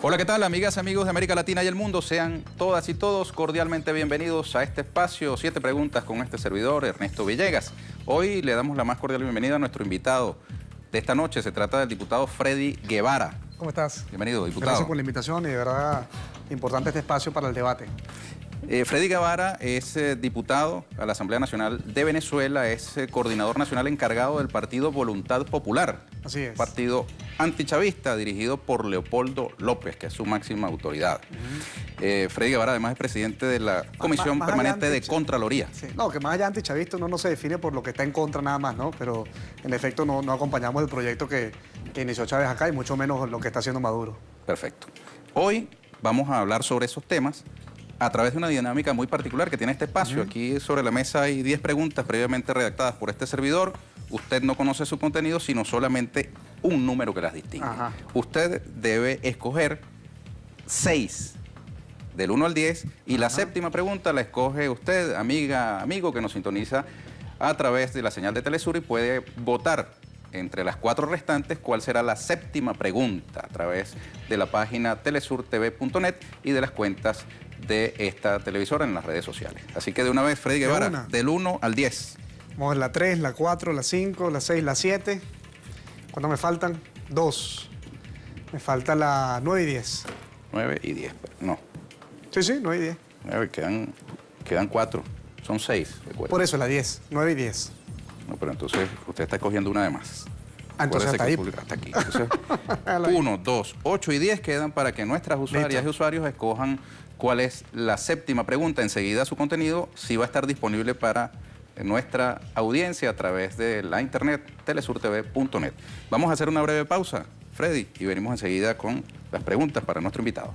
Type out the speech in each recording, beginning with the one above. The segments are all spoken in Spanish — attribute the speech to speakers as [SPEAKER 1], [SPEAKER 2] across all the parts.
[SPEAKER 1] Hola, ¿qué tal, amigas, amigos de América Latina y el mundo? Sean todas y todos cordialmente bienvenidos a este espacio, 7 preguntas con este servidor, Ernesto Villegas. Hoy le damos la más cordial bienvenida a nuestro invitado de esta noche. Se trata del diputado Freddy Guevara.
[SPEAKER 2] ¿Cómo estás?
[SPEAKER 1] Bienvenido, diputado.
[SPEAKER 2] Gracias por la invitación y de verdad importante este espacio para el debate.
[SPEAKER 1] Freddy Guevara es diputado a la Asamblea Nacional de Venezuela, es coordinador nacional encargado del partido Voluntad Popular.
[SPEAKER 2] Así es.
[SPEAKER 1] Partido antichavista dirigido por Leopoldo López, que es su máxima autoridad. Freddy Guevara además es presidente de la Comisión Permanente de Contraloría.
[SPEAKER 2] Sí. No, que más allá antichavista uno no se define por lo que está en contra nada más, ¿no? Pero en efecto no acompañamos el proyecto que inició Chávez acá y mucho menos lo que está haciendo Maduro.
[SPEAKER 1] Perfecto. Hoy vamos a hablar sobre esos temas a través de una dinámica muy particular que tiene este espacio. Aquí sobre la mesa hay 10 preguntas previamente redactadas por este servidor. Usted no conoce su contenido, sino solamente un número que las distingue. Usted debe escoger 6, del 1 al 10, y la séptima pregunta la escoge usted, amiga, amigo, que nos sintoniza a través de la señal de Telesur y puede votar entre las 4 restantes cuál será la séptima pregunta a través de la página telesurtv.net y de las cuentas de esta televisora en las redes sociales. Así que de una vez, Freddy Guevara, del 1 al 10.
[SPEAKER 2] Vamos a ver la 3, la 4, la 5, la 6, la 7. ¿Cuántas me faltan? 2. Me falta la 9 y 10.
[SPEAKER 1] 9 y 10, no.
[SPEAKER 2] Sí, 9 y 10.
[SPEAKER 1] 9, quedan 4. Son 6, recuerda.
[SPEAKER 2] Por eso la 10, 9 y 10.
[SPEAKER 1] No, pero entonces usted está escogiendo una de más.
[SPEAKER 2] Entonces hasta ahí.
[SPEAKER 1] Hasta aquí. Entonces, 1, 2, 8 y 10 quedan para que nuestras usuarias y usuarios escojan cuál es la séptima pregunta. Enseguida su contenido sí va a estar disponible para nuestra audiencia a través de la internet telesurtv.net. Vamos a hacer una breve pausa, Freddy, y venimos enseguida con las preguntas para nuestro invitado.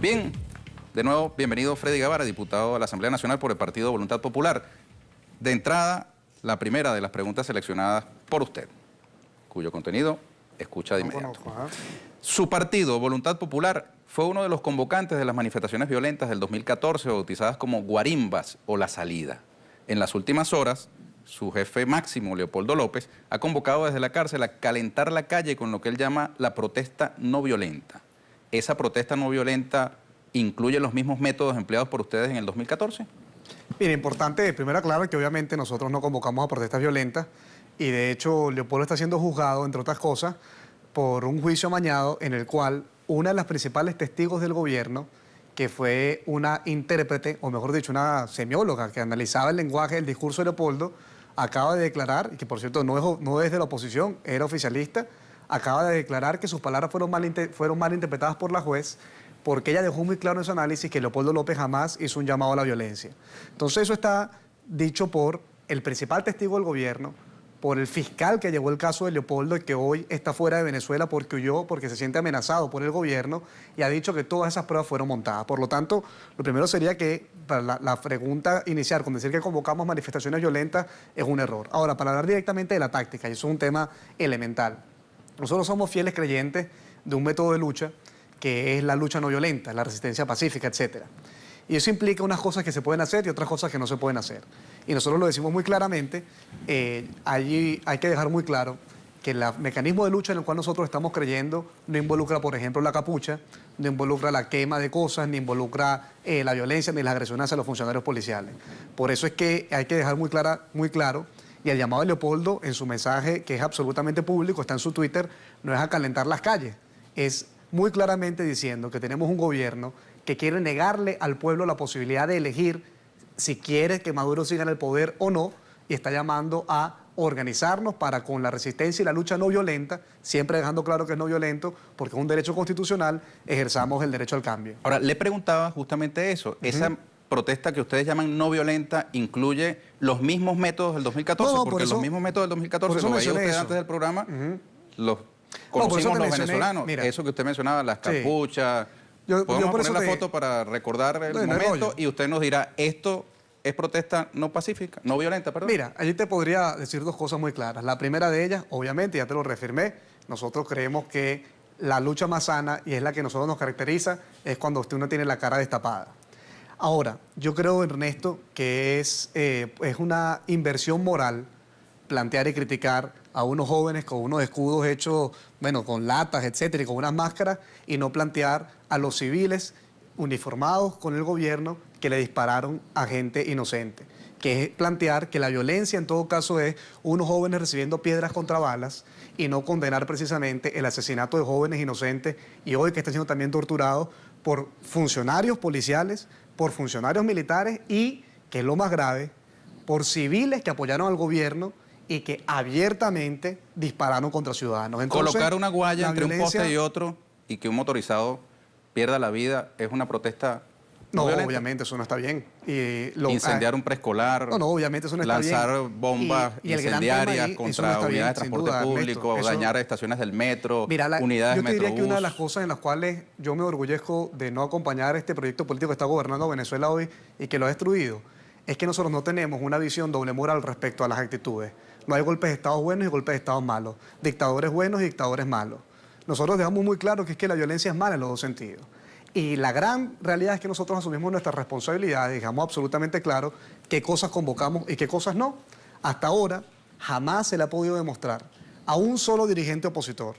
[SPEAKER 1] Bien, de nuevo, bienvenido Freddy Guevara, diputado a la Asamblea Nacional por el Partido Voluntad Popular. De entrada, la primera de las preguntas seleccionadas por usted, cuyo contenido escucha de inmediato. Su partido, Voluntad Popular, fue uno de los convocantes de las manifestaciones violentas del 2014, bautizadas como Guarimbas o La Salida. En las últimas horas, su jefe máximo, Leopoldo López, ha convocado desde la cárcel a calentar la calle con lo que él llama la protesta no violenta. ¿Esa protesta no violenta incluye los mismos métodos empleados por ustedes en el 2014?
[SPEAKER 2] Mira, importante, primero aclarar que obviamente nosotros no convocamos a protestas violentas y de hecho Leopoldo está siendo juzgado, entre otras cosas, por un juicio amañado en el cual una de las principales testigos del gobierno, que fue una intérprete, o mejor dicho, una semióloga que analizaba el lenguaje del discurso de Leopoldo, acaba de declarar, y que por cierto no es de la oposición, era oficialista, acaba de declarar que sus palabras fueron mal interpretadas por la juez porque ella dejó muy claro en su análisis que Leopoldo López jamás hizo un llamado a la violencia. Entonces eso está dicho por el principal testigo del gobierno, por el fiscal que llevó el caso de Leopoldo y que hoy está fuera de Venezuela porque huyó, porque se siente amenazado por el gobierno y ha dicho que todas esas pruebas fueron montadas. Por lo tanto, lo primero sería que para la pregunta inicial, con decir que convocamos manifestaciones violentas, es un error. Ahora, para hablar directamente de la táctica, y eso es un tema elemental. Nosotros somos fieles creyentes de un método de lucha que es la lucha no violenta, la resistencia pacífica, etc. Y eso implica unas cosas que se pueden hacer y otras cosas que no se pueden hacer. Y nosotros lo decimos muy claramente, allí hay que dejar muy claro que el mecanismo de lucha en el cual nosotros estamos creyendo no involucra, por ejemplo, la capucha, no involucra la quema de cosas, ni involucra la violencia ni las agresiones hacia los funcionarios policiales. Por eso es que hay que dejar muy claro. Y el llamado de Leopoldo en su mensaje, que es absolutamente público, está en su Twitter, no es a calentar las calles, es muy claramente diciendo que tenemos un gobierno que quiere negarle al pueblo la posibilidad de elegir si quiere que Maduro siga en el poder o no, y está llamando a organizarnos para con la resistencia y la lucha no violenta, siempre dejando claro que es no violento, porque es un derecho constitucional, ejerzamos el derecho al cambio.
[SPEAKER 1] Ahora, le preguntaba justamente eso. Esa protesta que ustedes llaman no violenta incluye los mismos métodos del 2014,
[SPEAKER 2] No,
[SPEAKER 1] porque
[SPEAKER 2] por eso-
[SPEAKER 1] los mismos métodos del 2014
[SPEAKER 2] por eso
[SPEAKER 1] los veía
[SPEAKER 2] mencioné
[SPEAKER 1] usted
[SPEAKER 2] eso.
[SPEAKER 1] antes del programa, los
[SPEAKER 2] por eso
[SPEAKER 1] conocimos
[SPEAKER 2] te
[SPEAKER 1] los
[SPEAKER 2] mencioné,
[SPEAKER 1] venezolanos.
[SPEAKER 2] mira.
[SPEAKER 1] Eso que usted mencionaba, las
[SPEAKER 2] Sí.
[SPEAKER 1] capuchas.
[SPEAKER 2] Yo
[SPEAKER 1] Podemos
[SPEAKER 2] por
[SPEAKER 1] poner
[SPEAKER 2] eso
[SPEAKER 1] la
[SPEAKER 2] te-
[SPEAKER 1] foto para recordar el
[SPEAKER 2] No hay
[SPEAKER 1] momento
[SPEAKER 2] rollo.
[SPEAKER 1] y usted nos dirá, esto es protesta no pacífica, no violenta, perdón.
[SPEAKER 2] Mira, allí te podría decir dos cosas muy claras. La primera de ellas, obviamente, ya te lo reafirmé, nosotros creemos que la lucha más sana, y es la que nosotros nos caracteriza, es cuando usted no tiene la cara destapada. Ahora, yo creo, Ernesto, que es una inversión moral plantear y criticar a unos jóvenes con unos escudos hechos, bueno, con latas, etcétera, y con unas máscaras, y no plantear a los civiles uniformados con el gobierno que le dispararon a gente inocente. Que es plantear que la violencia en todo caso es unos jóvenes recibiendo piedras contra balas y no condenar precisamente el asesinato de jóvenes inocentes y hoy que están siendo también torturados por funcionarios policiales, por funcionarios militares y, que es lo más grave, por civiles que apoyaron al gobierno y que abiertamente dispararon contra ciudadanos. Entonces,
[SPEAKER 1] Colocar una guaya
[SPEAKER 2] la
[SPEAKER 1] entre un
[SPEAKER 2] violencia-
[SPEAKER 1] poste y otro y que un motorizado pierda la vida es una protesta
[SPEAKER 2] No,
[SPEAKER 1] violenta.
[SPEAKER 2] obviamente eso no está bien.
[SPEAKER 1] Incendiar un preescolar,
[SPEAKER 2] No, obviamente eso no está bien.
[SPEAKER 1] lanzar bombas
[SPEAKER 2] Y el gran
[SPEAKER 1] incendiarias
[SPEAKER 2] tema ahí, eso no
[SPEAKER 1] contra
[SPEAKER 2] está bien,
[SPEAKER 1] unidades de
[SPEAKER 2] sin
[SPEAKER 1] transporte
[SPEAKER 2] duda,
[SPEAKER 1] público,
[SPEAKER 2] Ernesto. Eso-
[SPEAKER 1] dañar estaciones del metro,
[SPEAKER 2] Mira,
[SPEAKER 1] unidades
[SPEAKER 2] yo te diría que
[SPEAKER 1] Metrobús.
[SPEAKER 2] una de las cosas en las cuales yo me orgullezco de no acompañar este proyecto político que está gobernando Venezuela hoy y que lo ha destruido, es que nosotros no tenemos una visión doble moral respecto a las actitudes. No hay golpes de Estado buenos y golpes de Estado malos, dictadores buenos y dictadores malos. Nosotros dejamos muy claro que es que la violencia es mala en los dos sentidos. Y la gran realidad es que nosotros asumimos nuestra responsabilidad y dejamos absolutamente claro qué cosas convocamos y qué cosas no. Hasta ahora jamás se le ha podido demostrar a un solo dirigente opositor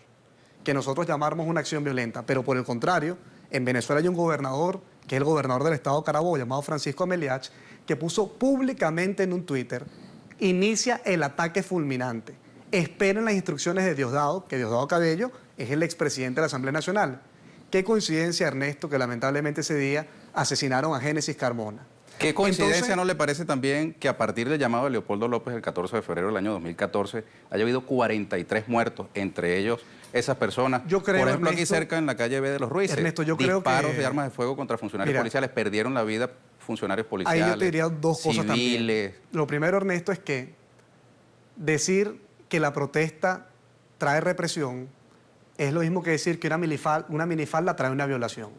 [SPEAKER 2] que nosotros llamáramos una acción violenta, pero por el contrario, en Venezuela hay un gobernador, que es el gobernador del estado Carabobo, llamado Francisco Ameliach, que puso públicamente en un Twitter, inicia el ataque fulminante. Esperen las instrucciones de Diosdado, que Diosdado Cabello es el expresidente de la Asamblea Nacional. Qué coincidencia, Ernesto, que lamentablemente ese día asesinaron a Génesis Carmona.
[SPEAKER 1] ¿Qué coincidencia
[SPEAKER 2] Entonces-
[SPEAKER 1] no le parece también que a partir del llamado de Leopoldo López el 14 de febrero del año 2014 haya habido 43 muertos, entre ellos esas personas?
[SPEAKER 2] Yo creo,
[SPEAKER 1] por ejemplo, aquí
[SPEAKER 2] Ernesto-
[SPEAKER 1] cerca en la calle B de los Ruices,
[SPEAKER 2] Ernesto, yo creo
[SPEAKER 1] disparos
[SPEAKER 2] que-
[SPEAKER 1] de armas de fuego contra funcionarios
[SPEAKER 2] Mira,
[SPEAKER 1] policiales, perdieron la vida funcionarios policiales,
[SPEAKER 2] Ahí yo te diría dos cosas
[SPEAKER 1] civiles.
[SPEAKER 2] también. Lo primero, Ernesto, es que decir que la protesta trae represión es lo mismo que decir que una minifalda trae una violación.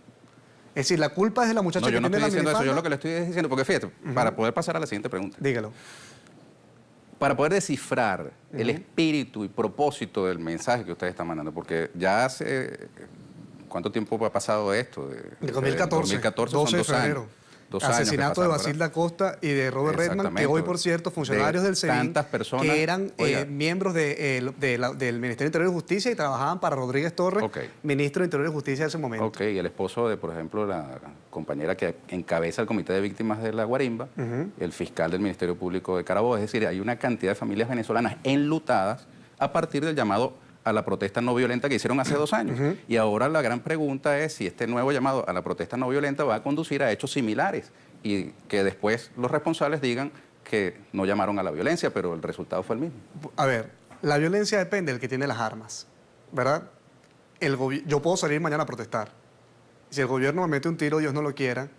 [SPEAKER 2] Es decir, la culpa es de la muchacha
[SPEAKER 1] No, yo
[SPEAKER 2] que
[SPEAKER 1] no
[SPEAKER 2] tiene
[SPEAKER 1] estoy
[SPEAKER 2] la
[SPEAKER 1] diciendo eso, yo
[SPEAKER 2] minifalda.
[SPEAKER 1] lo que le estoy diciendo, porque fíjate, para poder pasar a la siguiente pregunta,
[SPEAKER 2] Dígalo.
[SPEAKER 1] para poder descifrar el espíritu y propósito del mensaje que ustedes están mandando, porque ya hace... ¿Cuánto tiempo ha pasado esto?
[SPEAKER 2] De 2014,
[SPEAKER 1] 2014
[SPEAKER 2] 12
[SPEAKER 1] son
[SPEAKER 2] de
[SPEAKER 1] 2 años.
[SPEAKER 2] febrero.
[SPEAKER 1] 2 años que
[SPEAKER 2] Asesinato de
[SPEAKER 1] pasaron,
[SPEAKER 2] Basilda Costa y de Robert Redman, que
[SPEAKER 1] Exactamente.
[SPEAKER 2] hoy, por cierto, funcionarios
[SPEAKER 1] De
[SPEAKER 2] del SEBIN,
[SPEAKER 1] tantas personas,
[SPEAKER 2] que eran
[SPEAKER 1] oiga.
[SPEAKER 2] miembros del Ministerio de Interior y Justicia y trabajaban para Rodríguez Torres,
[SPEAKER 1] Ok.
[SPEAKER 2] ministro de Interior y Justicia de ese momento.
[SPEAKER 1] Ok, y el esposo de, por ejemplo, la compañera que encabeza el Comité de Víctimas de la Guarimba, el fiscal del Ministerio Público de Carabobo. Es decir, hay una cantidad de familias venezolanas enlutadas a partir del llamado a la protesta no violenta que hicieron hace 2 años. Y ahora la gran pregunta es si este nuevo llamado a la protesta no violenta va a conducir a hechos similares y que después los responsables digan que no llamaron a la violencia, pero el resultado fue el mismo.
[SPEAKER 2] A ver, la violencia depende del que tiene las armas, ¿verdad? Yo puedo salir mañana a protestar. Si el gobierno me mete un tiro, Dios no lo quiera,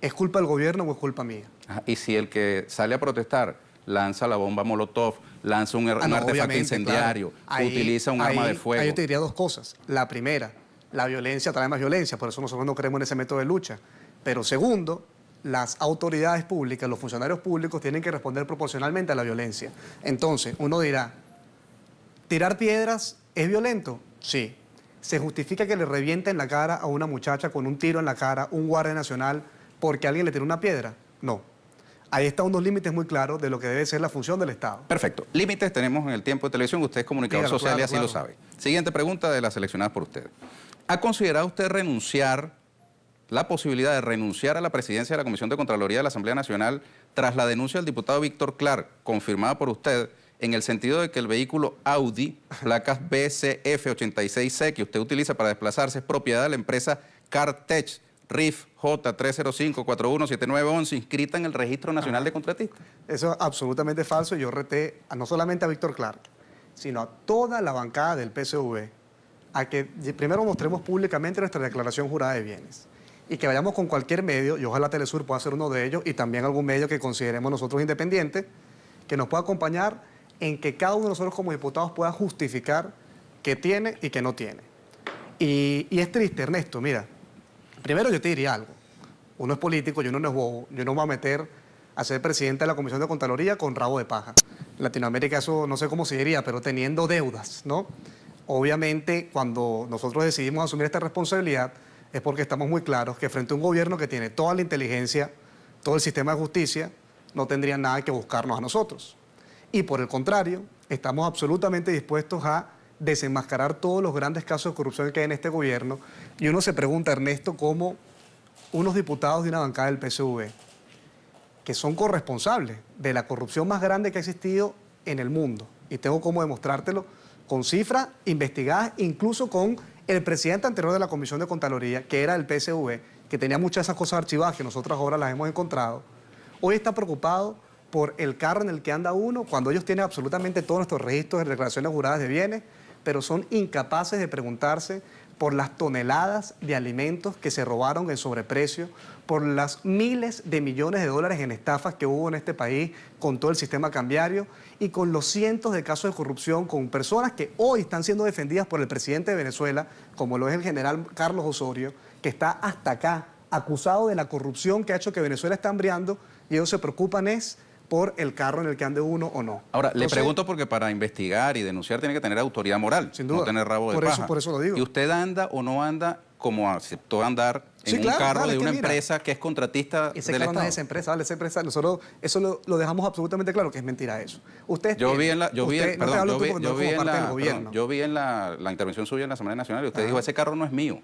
[SPEAKER 2] ¿es culpa del gobierno o es culpa mía?
[SPEAKER 1] Ajá, y si el que sale a protestar lanza la bomba Molotov, lanza un
[SPEAKER 2] No,
[SPEAKER 1] artefacto
[SPEAKER 2] obviamente,
[SPEAKER 1] incendiario,
[SPEAKER 2] claro. Ahí-
[SPEAKER 1] utiliza un arma de fuego.
[SPEAKER 2] Ahí yo te diría dos cosas. La primera, la violencia trae más violencia, por eso nosotros no creemos en ese método de lucha. Pero segundo, las autoridades públicas, los funcionarios públicos tienen que responder proporcionalmente a la violencia. Entonces, uno dirá, ¿tirar piedras es violento? Sí. ¿Se justifica que le revienten la cara a una muchacha con un tiro en la cara, un guardia nacional, porque alguien le tiró una piedra? No. Ahí están unos límites muy claros de lo que debe ser la función del Estado.
[SPEAKER 1] Perfecto. Límites tenemos en el tiempo de televisión. Usted es comunicador
[SPEAKER 2] Dígalo,
[SPEAKER 1] social y
[SPEAKER 2] claro,
[SPEAKER 1] así
[SPEAKER 2] claro.
[SPEAKER 1] lo sabe. Siguiente pregunta de las seleccionadas por usted. ¿Ha considerado usted la posibilidad de renunciar a la presidencia de la Comisión de Contraloría de la Asamblea Nacional tras la denuncia del diputado Víctor Clark, confirmada por usted, en el sentido de que el vehículo Audi, placas BCF86C, que usted utiliza para desplazarse, es propiedad de la empresa Cartech, RIF J305417911 inscrita en el Registro Nacional de Contratistas.
[SPEAKER 2] Eso es absolutamente falso. Yo reté no solamente a Víctor Clark, sino a toda la bancada del PSV a que primero mostremos públicamente nuestra declaración jurada de bienes y que vayamos con cualquier medio, y ojalá Telesur pueda ser uno de ellos, y también algún medio que consideremos nosotros independiente, que nos pueda acompañar en que cada uno de nosotros como diputados pueda justificar qué tiene y qué no tiene. Y es triste, Ernesto, mira, primero yo te diría algo. Uno es político y uno no es bobo. Yo no me voy a meter a ser presidente de la Comisión de Contraloría con rabo de paja. En Latinoamérica eso no sé cómo se diría, pero teniendo deudas, ¿no? Obviamente, cuando nosotros decidimos asumir esta responsabilidad, es porque estamos muy claros que frente a un gobierno que tiene toda la inteligencia, todo el sistema de justicia, no tendría nada que buscarnos a nosotros. Y por el contrario, estamos absolutamente dispuestos a desenmascarar todos los grandes casos de corrupción que hay en este gobierno. Y uno se pregunta, Ernesto, cómo unos diputados de una bancada del PSV, que son corresponsables de la corrupción más grande que ha existido en el mundo, y tengo cómo demostrártelo, con cifras investigadas, incluso con el presidente anterior de la Comisión de Contraloría, que era del PSV, que tenía muchas de esas cosas archivadas que nosotros ahora las hemos encontrado, hoy está preocupado por el carro en el que anda uno, cuando ellos tienen absolutamente todos nuestros registros de declaraciones juradas de bienes, pero son incapaces de preguntarse por las toneladas de alimentos que se robaron en sobreprecio, por las miles de millones de dólares en estafas que hubo en este país con todo el sistema cambiario y con los cientos de casos de corrupción con personas que hoy están siendo defendidas por el presidente de Venezuela, como lo es el general Carlos Osorio, que está hasta acá acusado de la corrupción que ha hecho que Venezuela está hambriando, y ellos se preocupan es por el carro en el que ande uno o no.
[SPEAKER 1] Ahora,
[SPEAKER 2] Entonces,
[SPEAKER 1] le pregunto porque para investigar y denunciar tiene que tener autoridad moral,
[SPEAKER 2] sin duda,
[SPEAKER 1] no tener rabo de paja.
[SPEAKER 2] Por eso lo digo.
[SPEAKER 1] ¿Y usted anda o no anda como aceptó andar en un carro de una empresa que es contratista
[SPEAKER 2] ese
[SPEAKER 1] del
[SPEAKER 2] carro no
[SPEAKER 1] Estado?
[SPEAKER 2] es esa empresa, vale, esa empresa, nosotros eso lo dejamos absolutamente claro que es mentira eso. Usted
[SPEAKER 1] Yo vi en la intervención suya en la Asamblea Nacional y usted dijo, ese carro no es mío.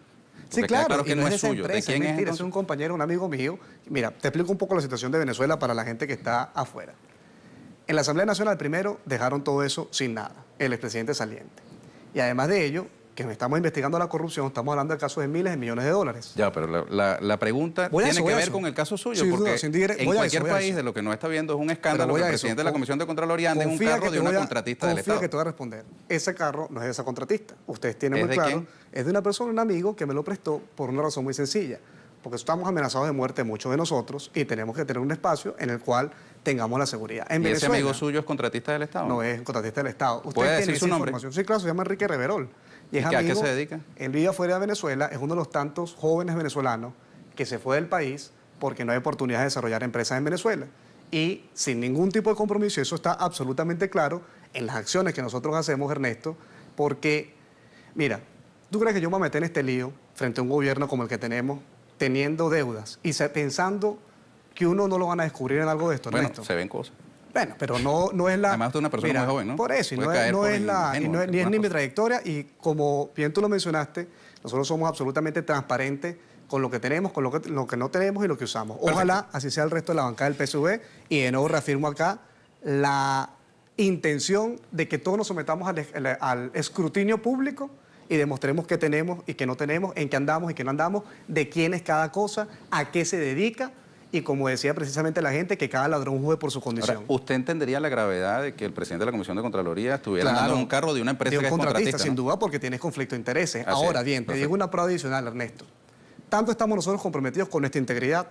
[SPEAKER 2] Sí, claro,
[SPEAKER 1] que no es suyo. ¿De quién es
[SPEAKER 2] mentira,
[SPEAKER 1] entonces?
[SPEAKER 2] es un compañero, un amigo mío. Mira, te explico un poco la situación de Venezuela para la gente que está afuera. En la Asamblea Nacional primero dejaron todo eso sin nada, el expresidente saliente. Y además de ello, que estamos investigando la corrupción, estamos hablando de casos de miles de millones de dólares.
[SPEAKER 1] Ya, pero la pregunta tiene que ver con el caso suyo, porque en cualquier país de lo que no está viendo es un escándalo que el presidente de la Comisión de Contraloría ande en un carro de una contratista del Estado.
[SPEAKER 2] Confía que te voy a responder. Ese carro no es de esa contratista. Ustedes tienen muy claro.
[SPEAKER 1] ¿Quién?
[SPEAKER 2] Es de una persona, un amigo, que me lo prestó por una razón muy sencilla. Porque estamos amenazados de muerte muchos de nosotros y tenemos que tener un espacio en el cual tengamos la seguridad. En
[SPEAKER 1] ¿Y
[SPEAKER 2] Venezuela,
[SPEAKER 1] ese amigo suyo es contratista del Estado?
[SPEAKER 2] No es contratista del Estado.
[SPEAKER 1] ¿Puede decir su nombre?
[SPEAKER 2] Sí, claro, se llama Enrique Reverol.
[SPEAKER 1] ¿Y a qué se dedica?
[SPEAKER 2] Él vive afuera de Venezuela, es uno de los tantos jóvenes venezolanos que se fue del país porque no hay oportunidad de desarrollar empresas en Venezuela. Y sin ningún tipo de compromiso, y eso está absolutamente claro en las acciones que nosotros hacemos, Ernesto, porque, mira, ¿tú crees que yo me voy a meter en este lío frente a un gobierno como el que tenemos, teniendo deudas y pensando que uno no lo van a descubrir en algo de esto, Ernesto?
[SPEAKER 1] Bueno, se ven cosas.
[SPEAKER 2] Bueno, pero no es la...
[SPEAKER 1] Además, usted es una persona muy joven, ¿no?
[SPEAKER 2] Por eso, y ni es ni mi trayectoria, y como bien tú lo mencionaste, nosotros somos absolutamente transparentes con lo que tenemos, con lo que no tenemos y lo que usamos. Ojalá así sea el resto de la bancada del PSV, y de nuevo reafirmo acá la intención de que todos nos sometamos al escrutinio público y demostremos qué tenemos y qué no tenemos, en qué andamos y qué no andamos, de quién es cada cosa, a qué se dedica, y como decía precisamente la gente, que cada ladrón juegue por su condición.
[SPEAKER 1] Ahora, ¿usted entendería la gravedad de que el presidente de la Comisión de Contraloría estuviera andando en un carro de una empresa que es contratista?
[SPEAKER 2] Sin duda, porque tienes conflicto de intereses.
[SPEAKER 1] Así
[SPEAKER 2] Ahora
[SPEAKER 1] es,
[SPEAKER 2] bien, te
[SPEAKER 1] perfecto.
[SPEAKER 2] digo una prueba adicional, Ernesto. Tanto estamos nosotros comprometidos con nuestra integridad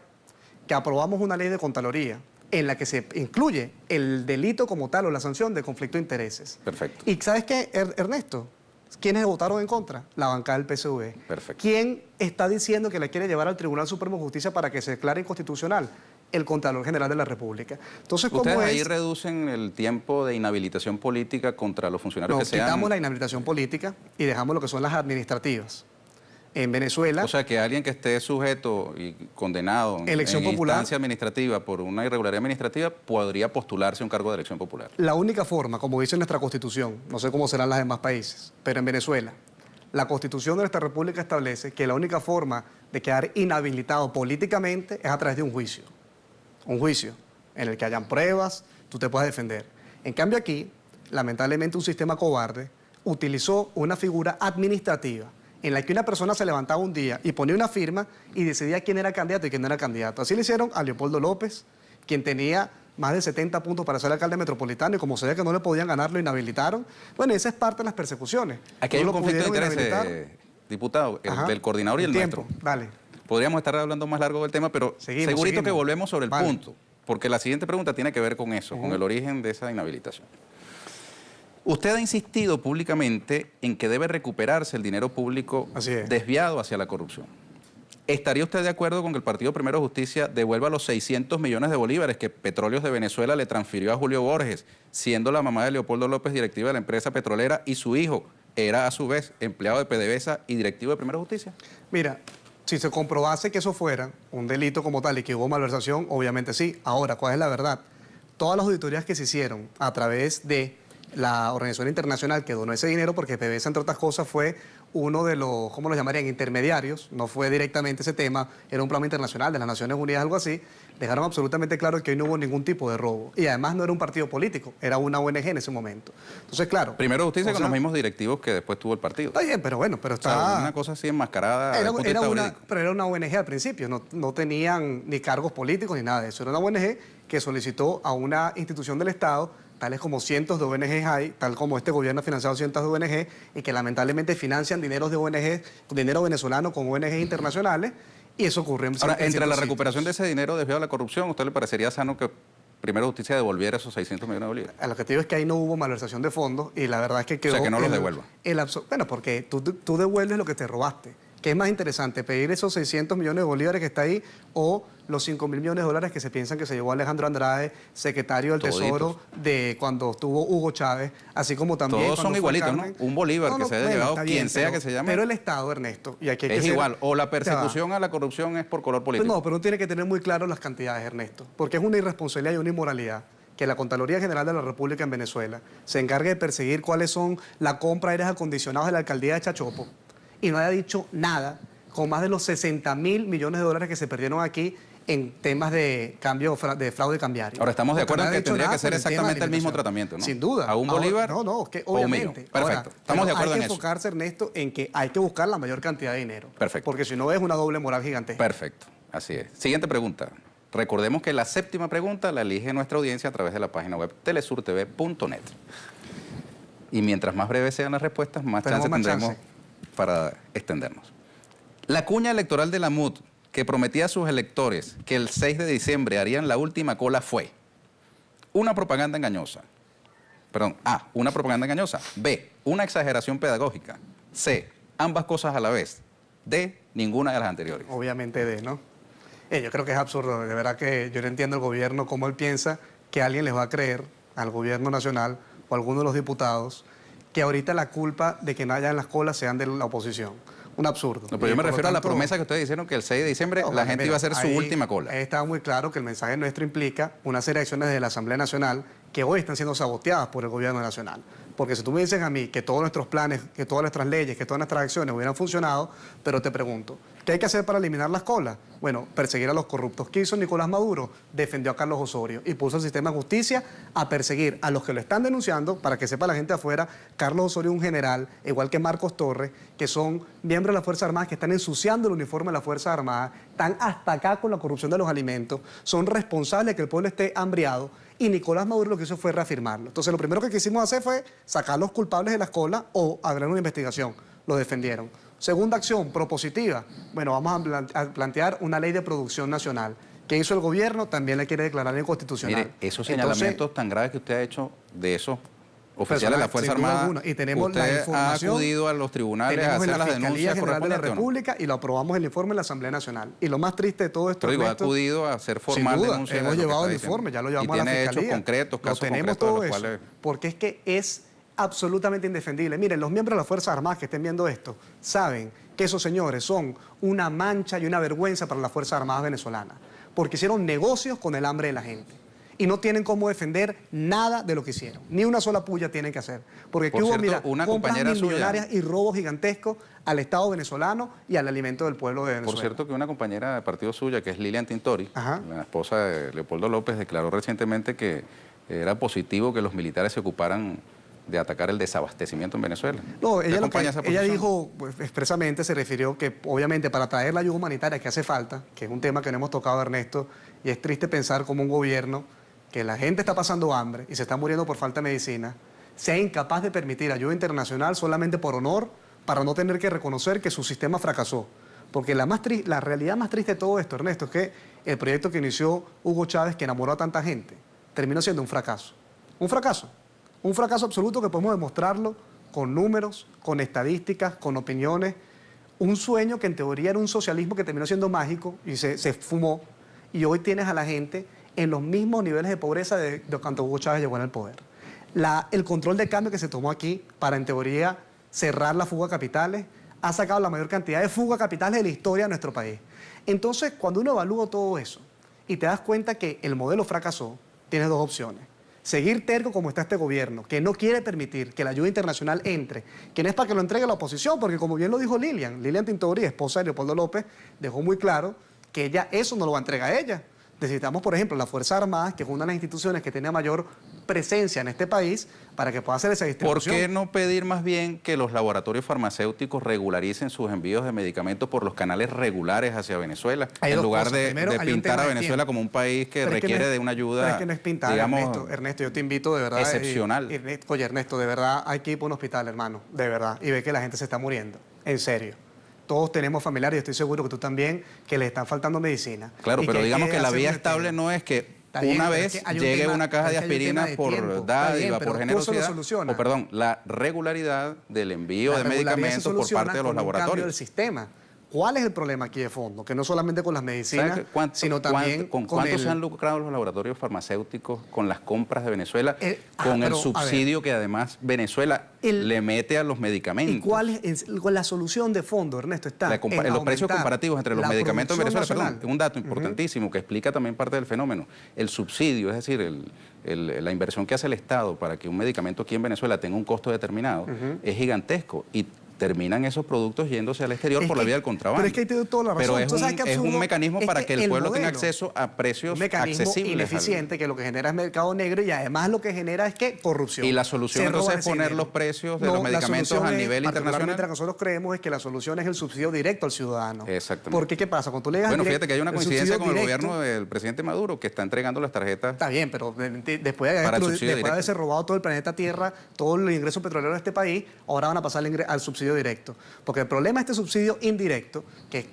[SPEAKER 2] que aprobamos una ley de Contraloría en la que se incluye el delito como tal o la sanción de conflicto de intereses.
[SPEAKER 1] Perfecto.
[SPEAKER 2] ¿Y sabes qué, Ernesto? ¿Quiénes votaron en contra? La bancada del PSV.
[SPEAKER 1] Perfecto.
[SPEAKER 2] ¿Quién está diciendo que la quiere llevar al Tribunal Supremo de Justicia para que se declare inconstitucional? El Contralor General de la República. Entonces,
[SPEAKER 1] ¿ustedes ahí reducen el tiempo de inhabilitación política contra los funcionarios que sean?
[SPEAKER 2] Quitamos la inhabilitación política y dejamos lo que son las administrativas. En Venezuela...
[SPEAKER 1] O sea, que alguien que esté sujeto y condenado en instancia administrativa por una irregularidad administrativa podría postularse a un cargo de elección popular.
[SPEAKER 2] La única forma, como dice nuestra Constitución, no sé cómo serán las demás países, pero en Venezuela, la Constitución de nuestra República establece que la única forma de quedar inhabilitado políticamente es a través de un juicio. Un juicio en el que hayan pruebas, tú te puedas defender. En cambio aquí, lamentablemente un sistema cobarde utilizó una figura administrativa en la que una persona se levantaba un día y ponía una firma y decidía quién era candidato y quién no era candidato. Así le hicieron a Leopoldo López, quien tenía más de 70 puntos para ser alcalde metropolitano, y como se veía que no le podían ganar, lo inhabilitaron. Bueno, esa es parte de las persecuciones.
[SPEAKER 1] Aquí hay un conflicto de intereses, diputado, del coordinador y el nuestro.
[SPEAKER 2] Dale.
[SPEAKER 1] Podríamos estar hablando más largo del tema, pero segurito que volvemos sobre el punto, porque la siguiente pregunta tiene que ver con eso, con el origen de esa inhabilitación. Usted ha insistido públicamente en que debe recuperarse el dinero público desviado hacia la corrupción. ¿Estaría usted de acuerdo con que el Partido Primero Justicia devuelva los 600 millones de bolívares que Petróleos de Venezuela le transfirió a Julio Borges, siendo la mamá de Leopoldo López directiva de la empresa petrolera y su hijo era a su vez empleado de PDVSA y directivo de Primero Justicia?
[SPEAKER 2] Mira, si se comprobase que eso fuera un delito como tal y que hubo malversación, obviamente sí. Ahora, ¿cuál es la verdad? Todas las auditorías que se hicieron a través de la organización internacional que donó ese dinero, porque PDVSA, entre otras cosas, fue uno de los, ¿cómo lo llamarían?, intermediarios, no fue directamente ese tema, era un programa internacional de las Naciones Unidas, algo así, dejaron absolutamente claro que hoy no hubo ningún tipo de robo. Y además no era un partido político, era una ONG en ese momento. Entonces, claro...
[SPEAKER 1] Primero Justicia con los mismos directivos que después tuvo el partido.
[SPEAKER 2] Está bien, pero bueno, pero está...
[SPEAKER 1] O sea, una cosa así enmascarada.
[SPEAKER 2] Pero era una ONG al principio, no tenían ni cargos políticos ni nada de eso. Era una ONG que solicitó a una institución del Estado, tales como cientos de ONGs hay, tal como este gobierno ha financiado cientos de ONG, y que lamentablemente financian dineros de ONG, dinero venezolano con ONGs internacionales, y eso ocurre en
[SPEAKER 1] Ahora, entre la recuperación
[SPEAKER 2] sitios.
[SPEAKER 1] de ese dinero desviado a la corrupción, ¿a usted le parecería sano que Primero Justicia devolviera esos 600 millones de bolívares?
[SPEAKER 2] A lo que te digo es que ahí no hubo malversación de fondos, y la verdad es que quedó...
[SPEAKER 1] O sea, que no los devuelva.
[SPEAKER 2] Bueno, porque tú devuelves lo que te robaste. ¿Qué es más interesante, pedir esos 600 millones de bolívares que está ahí o los 5.000 millones de dólares que se piensan que se llevó Alejandro Andrade, secretario del Tesoro de cuando estuvo Hugo Chávez, así como también...
[SPEAKER 1] Todos son igualitos, ¿no? Un bolívar que se haya llevado quien sea que se llame.
[SPEAKER 2] Pero el Estado, Ernesto, y aquí hay
[SPEAKER 1] es igual, o la persecución a la corrupción es por color político.
[SPEAKER 2] Pues no, pero uno tiene que tener muy claro las cantidades, Ernesto, porque es una irresponsabilidad y una inmoralidad que la Contraloría General de la República en Venezuela se encargue de perseguir cuáles son la compra de aires acondicionados de la alcaldía de Chachopo y no haya dicho nada con más de los 60.000 millones de dólares que se perdieron aquí en temas de cambio, de fraude cambiario.
[SPEAKER 1] Ahora, estamos de acuerdo en que tendría que ser exactamente el mismo tratamiento, ¿no?
[SPEAKER 2] Sin duda.
[SPEAKER 1] A un bolívar.
[SPEAKER 2] No, que obviamente.
[SPEAKER 1] Perfecto. Estamos de acuerdo en eso.
[SPEAKER 2] Hay que enfocarse, Ernesto, en que hay que buscar la mayor cantidad de dinero.
[SPEAKER 1] Perfecto.
[SPEAKER 2] Porque si no es una doble moral gigantesca.
[SPEAKER 1] Perfecto. Así es. Siguiente pregunta. Recordemos que la séptima pregunta la elige nuestra audiencia a través de la página web telesurtv.net. Y mientras más breves sean las respuestas, más chance tendremos para extendernos. La cuña electoral de la MUD que prometía a sus electores que el 6 de diciembre harían la última cola fue una propaganda engañosa. Perdón, A, una propaganda engañosa. B, una exageración pedagógica. C, ambas cosas a la vez. D, ninguna de las anteriores.
[SPEAKER 2] Obviamente D, ¿no? Yo creo que es absurdo. De verdad que yo no entiendo el gobierno cómo él piensa que alguien les va a creer al gobierno nacional o a alguno de los diputados que ahorita la culpa de que no haya en las colas sean de la oposición. Un absurdo.
[SPEAKER 1] No, pero yo me refiero a la promesa que ustedes hicieron que el 6 de diciembre la gente iba a hacer su última cola.
[SPEAKER 2] Estaba muy claro que el mensaje nuestro implica una serie de acciones de la Asamblea Nacional que hoy están siendo saboteadas por el gobierno nacional. Porque si tú me dices a mí que todos nuestros planes, que todas nuestras leyes, que todas nuestras acciones hubieran funcionado, pero te pregunto, ¿qué hay que hacer para eliminar las colas? Bueno, perseguir a los corruptos. ¿Qué hizo Nicolás Maduro? Defendió a Carlos Osorio y puso al sistema de justicia a perseguir a los que lo están denunciando, para que sepa la gente afuera, Carlos Osorio es un general, igual que Marcos Torres, que son miembros de las Fuerzas Armadas que están ensuciando el uniforme de las Fuerzas Armadas, están hasta acá con la corrupción de los alimentos, son responsables de que el pueblo esté hambriado, y Nicolás Maduro lo que hizo fue reafirmarlo. Entonces, lo primero que quisimos hacer fue sacar a los culpables de las colas o abrir una investigación. Lo defendieron. Segunda acción, propositiva. Bueno, vamos a plantear una ley de producción nacional. ¿Qué hizo el gobierno? También le quiere declarar inconstitucional.
[SPEAKER 1] Mire, esos señalamientos tan graves que usted ha hecho de esos oficiales de la Fuerza Armada,
[SPEAKER 2] y tenemos
[SPEAKER 1] usted
[SPEAKER 2] la información,
[SPEAKER 1] ha acudido a los tribunales a hacer las denuncias
[SPEAKER 2] General de la
[SPEAKER 1] correspondientes,
[SPEAKER 2] República, y lo aprobamos en el informe de la Asamblea Nacional. Y lo más triste de todo esto,
[SPEAKER 1] pero digo,
[SPEAKER 2] Ernesto,
[SPEAKER 1] ha acudido a hacer formal denuncias.
[SPEAKER 2] Hemos llevado el informe, ya lo llevamos a la Fiscalía.
[SPEAKER 1] Y tiene hechos concretos, casos
[SPEAKER 2] tenemos
[SPEAKER 1] concretos
[SPEAKER 2] todo
[SPEAKER 1] de los
[SPEAKER 2] eso,
[SPEAKER 1] cuales...
[SPEAKER 2] porque es que es absolutamente indefendible. Miren, los miembros de las Fuerzas Armadas que estén viendo esto saben que esos señores son una mancha y una vergüenza para las Fuerzas Armadas venezolanas, porque hicieron negocios con el hambre de la gente. Y no tienen cómo defender nada de lo que hicieron. Ni una sola puya tienen que hacer. Porque aquí hubo, mira,
[SPEAKER 1] una
[SPEAKER 2] compras
[SPEAKER 1] compañera
[SPEAKER 2] millonarias
[SPEAKER 1] suya,
[SPEAKER 2] y robos gigantescos al Estado venezolano y al alimento del pueblo de Venezuela.
[SPEAKER 1] Por cierto, que una compañera de partido suya, que es Lilian Tintori, la esposa de Leopoldo López, declaró recientemente que era positivo que los militares se ocuparan de atacar el desabastecimiento en Venezuela.
[SPEAKER 2] No, ella, ella
[SPEAKER 1] posición?
[SPEAKER 2] dijo, pues, expresamente se refirió que obviamente para traer la ayuda humanitaria que hace falta, que es un tema que no hemos tocado, Ernesto, y es triste pensar como un gobierno que la gente está pasando hambre y se está muriendo por falta de medicina, sea incapaz de permitir ayuda internacional solamente por honor, para no tener que reconocer que su sistema fracasó. Porque la realidad más triste de todo esto, Ernesto, es que el proyecto que inició Hugo Chávez, que enamoró a tanta gente, terminó siendo un fracaso. Un fracaso. Un fracaso absoluto que podemos demostrarlo con números, con estadísticas, con opiniones. Un sueño que en teoría era un socialismo que terminó siendo mágico y se fumó. Y hoy tienes a la gente en los mismos niveles de pobreza de cuando Hugo Chávez llegó en el poder. El control de cambio que se tomó aquí para, en teoría, cerrar la fuga de capitales, ha sacado la mayor cantidad de fuga de capitales de la historia de nuestro país. Entonces, cuando uno evalúa todo eso y te das cuenta que el modelo fracasó, tienes dos opciones. Seguir terco como está este gobierno, que no quiere permitir que la ayuda internacional entre, que no es para que lo entregue la oposición, porque como bien lo dijo Lilian Tintori, esposa de Leopoldo López, dejó muy claro que ella eso no lo va a entregar a ella. Necesitamos, por ejemplo, la Fuerza Armada, que es una de las instituciones que tiene mayor presencia en este país, para que pueda hacer esa distribución.
[SPEAKER 1] ¿Por qué no pedir más bien que los laboratorios farmacéuticos regularicen sus envíos de medicamentos por los canales regulares hacia Venezuela, en lugar de pintar a Venezuela como un país que requiere de una ayuda,
[SPEAKER 2] pero es que no es pintar, digamos, Ernesto, yo te invito de verdad.
[SPEAKER 1] Excepcional.
[SPEAKER 2] Oye, Ernesto, de verdad hay que ir por un hospital, hermano, de verdad, y ve que la gente se está muriendo, en serio. Todos tenemos familiares, y estoy seguro que tú también, que les están faltando medicina.
[SPEAKER 1] Claro, pero digamos que la vía estable no es que una vez llegue una caja de aspirina por dádiva, por generosidad, o perdón, la regularidad del envío de medicamentos por parte de los laboratorios.
[SPEAKER 2] Cambio del sistema. ¿Cuál es el problema aquí de fondo? Que no solamente con las medicinas, sino también
[SPEAKER 1] con cuánto se han lucrado los laboratorios farmacéuticos con las compras de Venezuela, con el subsidio que además Venezuela le mete a los medicamentos.
[SPEAKER 2] ¿Y cuál es la solución de fondo, Ernesto? Está
[SPEAKER 1] en los precios comparativos entre los medicamentos en Venezuela. Perdón, un dato importantísimo que explica también parte del fenómeno. El subsidio, es decir, la inversión que hace el Estado para que un medicamento aquí en Venezuela tenga un costo determinado, es gigantesco y terminan esos productos yéndose al exterior por la vía del contrabando.
[SPEAKER 2] Pero es que ahí te doy toda la razón.
[SPEAKER 1] Pero es un mecanismo para que el pueblo tenga acceso a precios accesibles.
[SPEAKER 2] Ineficiente, que lo que genera es mercado negro y además lo que genera es que corrupción.
[SPEAKER 1] Y la solución entonces es poner los precios de los medicamentos a nivel internacional.
[SPEAKER 2] Lo que nosotros creemos es que la solución es el subsidio directo al ciudadano.
[SPEAKER 1] Exactamente.
[SPEAKER 2] Porque ¿qué pasa? Cuando tú le das
[SPEAKER 1] fíjate que hay una coincidencia con el gobierno del presidente Maduro que está entregando las tarjetas.
[SPEAKER 2] Está bien, pero después de haberse robado todo el planeta Tierra, todo el ingreso petrolero de este país, ahora van a pasar al subsidio directo. Porque el problema de este subsidio indirecto, que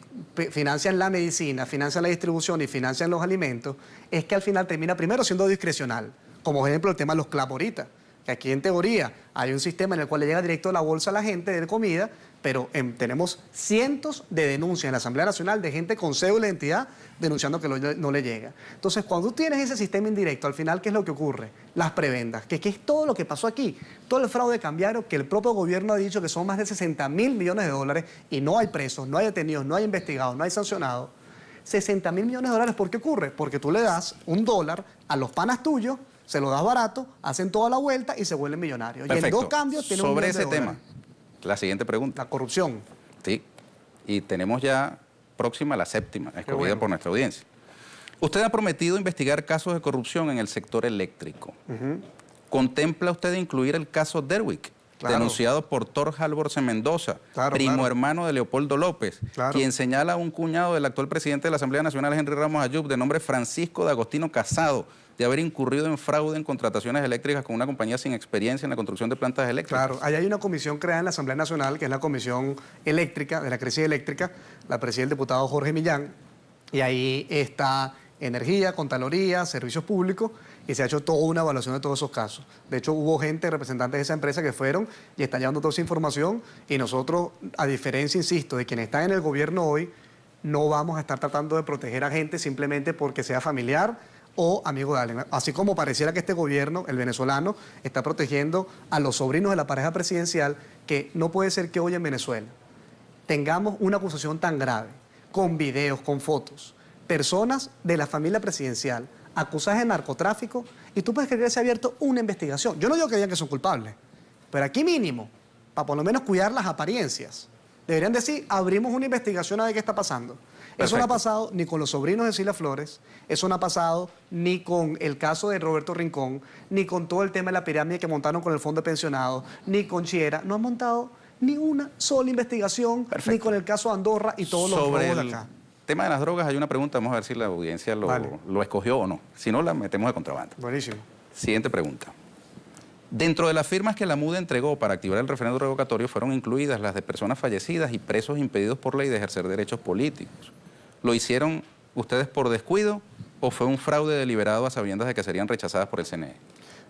[SPEAKER 2] financian la medicina, financian la distribución y financian los alimentos, es que al final termina primero siendo discrecional. Como por ejemplo el tema de los clamoritas, que aquí en teoría hay un sistema en el cual le llega directo a la bolsa a la gente de comida, pero tenemos cientos de denuncias en la Asamblea Nacional de gente con cédula de identidad denunciando que no le llega. Entonces, cuando tú tienes ese sistema indirecto, al final, ¿qué es lo que ocurre? Las prebendas, que es todo lo que pasó aquí. Todo el fraude cambiario que el propio gobierno ha dicho que son más de 60.000 millones de dólares y no hay presos, no hay detenidos, no hay investigados, no hay sancionados. 60.000 millones de dólares, ¿por qué ocurre? Porque tú le das $1 a los panas tuyos, se lo das barato, hacen toda la vuelta y se vuelven millonarios.
[SPEAKER 1] Perfecto.
[SPEAKER 2] Y en 2 cambios tienen
[SPEAKER 1] sobre ese tema. La siguiente pregunta.
[SPEAKER 2] La corrupción.
[SPEAKER 1] Sí, y tenemos ya próxima la séptima, escogida por nuestra audiencia. Usted ha prometido investigar casos de corrupción en el sector eléctrico. ¿Contempla usted incluir el caso Derwick, denunciado por Thor Halvorsen Mendoza, primo hermano de Leopoldo López, quien señala a un cuñado del actual presidente de la Asamblea Nacional, Henry Ramos Ayub, de nombre Francisco de Agostino Casado, de haber incurrido en fraude en contrataciones eléctricas con una compañía sin experiencia en la construcción de plantas eléctricas?
[SPEAKER 2] Claro, ahí hay una comisión creada en la Asamblea Nacional, que es la Comisión Eléctrica, de la Crisis Eléctrica, la preside el diputado Jorge Millán, y ahí está Energía, Contraloría, Servicios Públicos, y se ha hecho toda una evaluación de todos esos casos. De hecho, hubo gente, representantes de esa empresa que fueron y están llevando toda esa información, y nosotros, a diferencia, insisto, de quienes están en el gobierno hoy, no vamos a estar tratando de proteger a gente simplemente porque sea familiar o amigo de alguien. Así como pareciera que este gobierno, el venezolano, está protegiendo a los sobrinos de la pareja presidencial, que no puede ser que hoy en Venezuela tengamos una acusación tan grave, con videos, con fotos, personas de la familia presidencial acusadas de narcotráfico, y tú puedes creer que se ha abierto una investigación. Yo no digo que digan que son culpables, pero aquí mínimo, para por lo menos cuidar las apariencias, deberían decir, abrimos una investigación a ver qué está pasando. Eso no ha
[SPEAKER 1] Perfecto.
[SPEAKER 2] pasado ni con los sobrinos de Cilia Flores, eso no ha pasado ni con el caso de Roberto Rincón, ni con todo el tema de la pirámide que montaron con el fondo de pensionados, ni con Chiera. No han montado ni una sola investigación, ni
[SPEAKER 1] Perfecto.
[SPEAKER 2] con el caso de Andorra y todos los
[SPEAKER 1] Sobre
[SPEAKER 2] robos de
[SPEAKER 1] el
[SPEAKER 2] acá.
[SPEAKER 1] tema de las drogas hay una pregunta, vamos a ver si la audiencia
[SPEAKER 2] Vale.
[SPEAKER 1] lo escogió o no. Si no, la metemos de contrabando.
[SPEAKER 2] Buenísimo.
[SPEAKER 1] Siguiente pregunta. Dentro de las firmas que la MUD entregó para activar el referendo revocatorio fueron incluidas las de personas fallecidas y presos impedidos por ley de ejercer derechos políticos. ¿Lo hicieron ustedes por descuido o fue un fraude deliberado a sabiendas de que serían rechazadas por el CNE?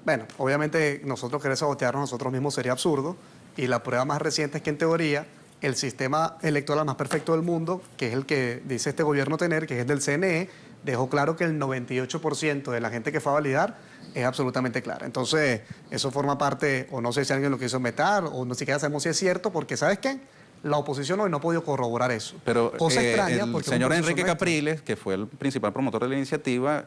[SPEAKER 2] Bueno, obviamente nosotros querer sabotearnos nosotros mismos sería absurdo y la prueba más reciente es que en teoría el sistema electoral más perfecto del mundo, que es el que dice este gobierno tener, que es el del CNE, dejó claro que el 98% de la gente que fue a validar es absolutamente clara. Entonces, eso forma parte, o no sé si alguien lo quiso meter, o no siquiera sabemos si es cierto, porque ¿sabes qué? La oposición hoy no ha podido corroborar eso.
[SPEAKER 1] Pero
[SPEAKER 2] Cosa extraña,
[SPEAKER 1] el
[SPEAKER 2] porque es un
[SPEAKER 1] señor
[SPEAKER 2] proceso
[SPEAKER 1] Enrique
[SPEAKER 2] nuestro.
[SPEAKER 1] Capriles, que fue el principal promotor de la iniciativa,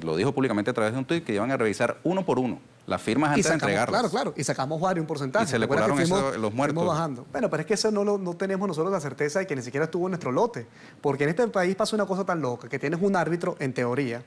[SPEAKER 1] lo dijo públicamente a través de un tuit que iban a revisar uno por uno las firmas antes de entregarlas.
[SPEAKER 2] Claro, y sacamos varios, un porcentaje.
[SPEAKER 1] Y se le
[SPEAKER 2] Recuerda que
[SPEAKER 1] colaron
[SPEAKER 2] fuimos-
[SPEAKER 1] eso, los muertos.
[SPEAKER 2] fuimos bajando. Bueno, pero es que eso no tenemos nosotros la certeza de que ni siquiera estuvo en nuestro lote. Porque en este país pasa una cosa tan loca, que tienes un árbitro, en teoría,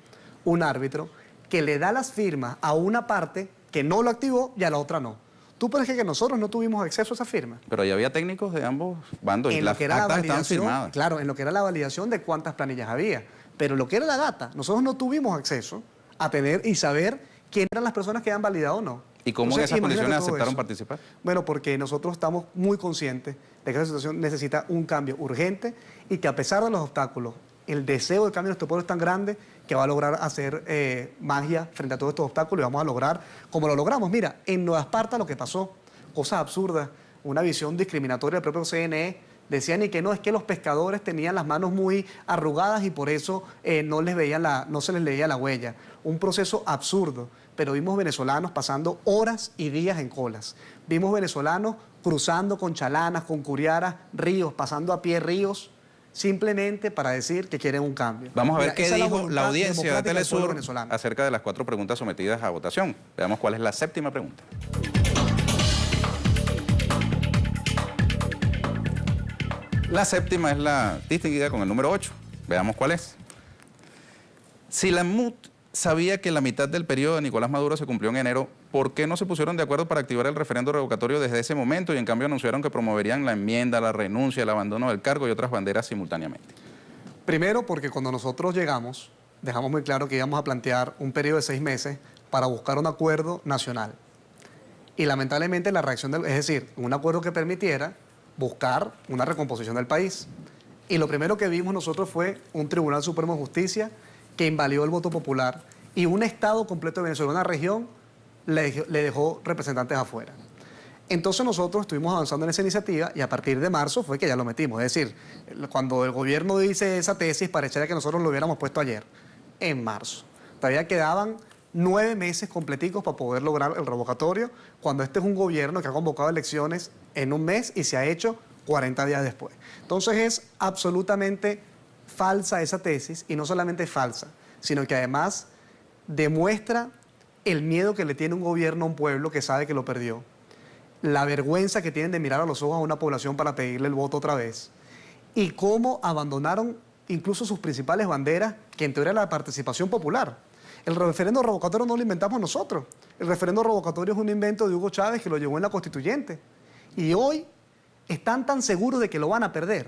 [SPEAKER 2] un árbitro que le da las firmas a una parte que no lo activó y a la otra no. ¿Tú puedes creer que nosotros no tuvimos acceso a esa firma?
[SPEAKER 1] Pero ahí había técnicos de ambos bandos y
[SPEAKER 2] En lo
[SPEAKER 1] las
[SPEAKER 2] que era la
[SPEAKER 1] actas estaban
[SPEAKER 2] validación,
[SPEAKER 1] firmadas.
[SPEAKER 2] claro, en lo que era la validación de cuántas planillas había. Pero lo que era la data, nosotros no tuvimos acceso a tener y saber quién eran las personas que han validado o no.
[SPEAKER 1] ¿Y cómo en
[SPEAKER 2] Entonces,
[SPEAKER 1] esas
[SPEAKER 2] imagínate
[SPEAKER 1] condiciones
[SPEAKER 2] todo
[SPEAKER 1] aceptaron
[SPEAKER 2] eso.
[SPEAKER 1] participar?
[SPEAKER 2] Bueno, porque nosotros estamos muy conscientes de que esa situación necesita un cambio urgente y que a pesar de los obstáculos, el deseo de cambio de nuestro pueblo es tan grande que va a lograr hacer magia frente a todos estos obstáculos y vamos a lograr, como lo logramos. Mira, en Nueva Esparta lo que pasó, cosas absurdas, una visión discriminatoria del propio CNE, decían y que no, es que los pescadores tenían las manos muy arrugadas y por eso no se les leía la huella. Un proceso absurdo, pero vimos venezolanos pasando horas y días en colas. Vimos venezolanos cruzando con chalanas, con curiaras, ríos, pasando a pie ríos, simplemente para decir que quieren un cambio.
[SPEAKER 1] Vamos a ver
[SPEAKER 2] Mira,
[SPEAKER 1] qué
[SPEAKER 2] esa es la
[SPEAKER 1] dijo
[SPEAKER 2] voluntad
[SPEAKER 1] la audiencia de
[SPEAKER 2] democrática del pueblo
[SPEAKER 1] Telesur
[SPEAKER 2] venezolano.
[SPEAKER 1] acerca de las 4 preguntas sometidas a votación. Veamos cuál es la séptima pregunta. La séptima es la distinguida con el número 8. Veamos cuál es. Si la MUD sabía que la mitad del periodo de Nicolás Maduro se cumplió en enero, ¿por qué no se pusieron de acuerdo para activar el referendo revocatorio desde ese momento y en cambio anunciaron que promoverían la enmienda, la renuncia, el abandono del cargo y otras banderas simultáneamente?
[SPEAKER 2] Primero, porque cuando nosotros llegamos, dejamos muy claro que íbamos a plantear un periodo de 6 meses para buscar un acuerdo nacional. Y lamentablemente la reacción es decir, un acuerdo que permitiera buscar una recomposición del país. Y lo primero que vimos nosotros fue un Tribunal Supremo de Justicia que invalidó el voto popular y un Estado completo de Venezuela, una región, le dejó representantes afuera. Entonces nosotros estuvimos avanzando en esa iniciativa y a partir de marzo fue que ya lo metimos. Es decir, cuando el gobierno dice esa tesis, pareciera que nosotros lo hubiéramos puesto ayer, en marzo. Todavía quedaban 9 meses completicos para poder lograr el revocatorio, cuando este es un gobierno que ha convocado elecciones en un mes y se ha hecho 40 días después. Entonces es absolutamente falsa esa tesis, y no solamente es falsa, sino que además demuestra el miedo que le tiene un gobierno a un pueblo que sabe que lo perdió, la vergüenza que tienen de mirar a los ojos a una población para pedirle el voto otra vez, y cómo abandonaron incluso sus principales banderas, que en teoría era la participación popular. El referendo revocatorio no lo inventamos nosotros. El referendo revocatorio es un invento de Hugo Chávez que lo llevó en la Constituyente. Y hoy están tan seguros de que lo van a perder,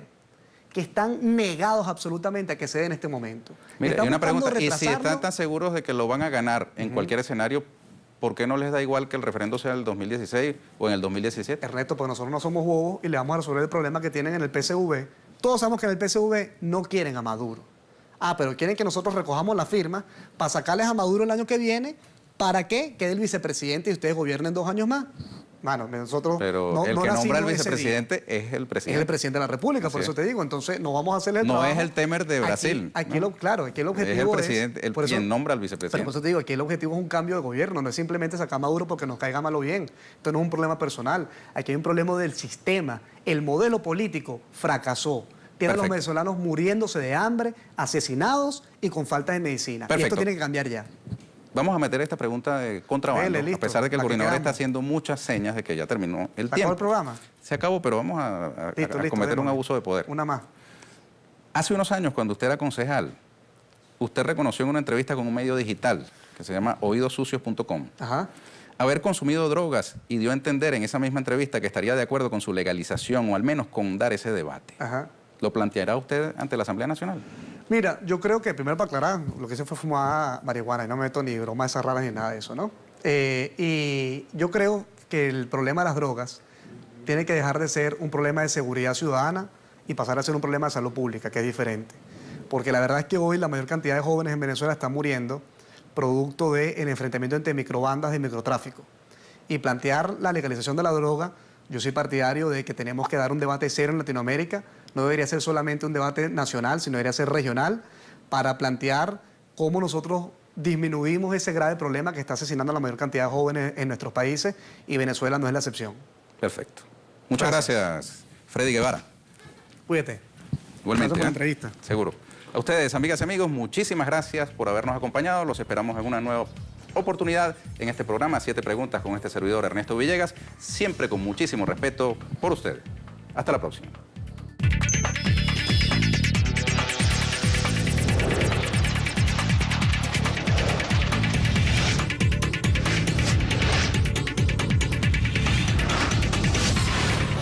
[SPEAKER 2] que están negados absolutamente a que se dé en este momento.
[SPEAKER 1] Mira,
[SPEAKER 2] Están
[SPEAKER 1] hay una
[SPEAKER 2] buscando
[SPEAKER 1] pregunta, y si están
[SPEAKER 2] retrasarlo.
[SPEAKER 1] tan seguros de que lo van a ganar en cualquier escenario, ¿por qué no les da igual que el referendo sea en el 2016 o en el 2017?
[SPEAKER 2] Ernesto, pues nosotros no somos bobos y le vamos a resolver el problema que tienen en el PSV. Todos sabemos que en el PSV no quieren a Maduro. Pero quieren que nosotros recojamos la firma para sacarles a Maduro el año que viene. ¿Para qué? Quede el vicepresidente y ustedes gobiernen 2 años más. Bueno, nosotros
[SPEAKER 1] Pero el que
[SPEAKER 2] nacimos
[SPEAKER 1] nombra al
[SPEAKER 2] ese día.
[SPEAKER 1] vicepresidente es el
[SPEAKER 2] Es
[SPEAKER 1] presidente.
[SPEAKER 2] el presidente de la República,
[SPEAKER 1] Así
[SPEAKER 2] por eso
[SPEAKER 1] es.
[SPEAKER 2] te digo. Entonces, no vamos a hacerle el
[SPEAKER 1] No
[SPEAKER 2] trabajo.
[SPEAKER 1] es el Temer de Brasil.
[SPEAKER 2] Aquí
[SPEAKER 1] ¿no?
[SPEAKER 2] claro, aquí el
[SPEAKER 1] Es
[SPEAKER 2] objetivo
[SPEAKER 1] el presidente,
[SPEAKER 2] por eso-
[SPEAKER 1] quien nombra al
[SPEAKER 2] Pero
[SPEAKER 1] vicepresidente.
[SPEAKER 2] por eso te digo, aquí el objetivo es un cambio de gobierno, no es simplemente sacar a Maduro porque nos caiga mal o bien. Esto no es un problema personal. Aquí hay un problema del sistema. El modelo político fracasó. Tienen a los
[SPEAKER 1] Perfecto.
[SPEAKER 2] venezolanos muriéndose de hambre, asesinados y con falta de medicina. Y esto
[SPEAKER 1] Perfecto.
[SPEAKER 2] tiene que cambiar ya.
[SPEAKER 1] Vamos a meter esta pregunta de contrabando,
[SPEAKER 2] Dele,
[SPEAKER 1] a
[SPEAKER 2] listo.
[SPEAKER 1] pesar de que el
[SPEAKER 2] La que
[SPEAKER 1] coordinador
[SPEAKER 2] quedamos.
[SPEAKER 1] está haciendo muchas señas de que ya terminó el
[SPEAKER 2] ¿Se acabó
[SPEAKER 1] tiempo.
[SPEAKER 2] el programa?
[SPEAKER 1] Se acabó, pero vamos a
[SPEAKER 2] Listo,
[SPEAKER 1] cometer un
[SPEAKER 2] démosle.
[SPEAKER 1] abuso de poder.
[SPEAKER 2] Una más.
[SPEAKER 1] Hace unos años, cuando usted era concejal, usted reconoció en una entrevista con un medio digital que se llama oidosucios.com
[SPEAKER 2] Ajá.
[SPEAKER 1] haber consumido drogas y dio a entender en esa misma entrevista que estaría de acuerdo con su legalización o al menos con dar ese debate.
[SPEAKER 2] Ajá.
[SPEAKER 1] ¿Lo planteará usted ante la Asamblea Nacional?
[SPEAKER 2] Mira, yo creo que primero para aclarar, lo que hice fue fumar marihuana y no me meto ni bromas esas raras ni nada de eso, ¿no? Y yo creo que el problema de las drogas tiene que dejar de ser un problema de seguridad ciudadana y pasar a ser un problema de salud pública, que es diferente. Porque la verdad es que hoy la mayor cantidad de jóvenes en Venezuela están muriendo producto del enfrentamiento entre microbandas y microtráfico. Y plantear la legalización de la droga, yo soy partidario de que tenemos que dar un debate serio en Latinoamérica. No debería ser solamente un debate nacional, sino debería ser regional, para plantear cómo nosotros disminuimos ese grave problema que está asesinando a la mayor cantidad de jóvenes en nuestros países, y Venezuela no es la excepción.
[SPEAKER 1] Perfecto. Muchas gracias, Freddy Guevara.
[SPEAKER 2] Cuídate.
[SPEAKER 1] Igualmente.
[SPEAKER 2] Gracias por la entrevista.
[SPEAKER 1] Seguro. A ustedes, amigas y amigos, muchísimas gracias por habernos acompañado. Los esperamos en una nueva oportunidad en este programa 7 Preguntas con este servidor Ernesto Villegas, siempre con muchísimo respeto por ustedes. Hasta la próxima.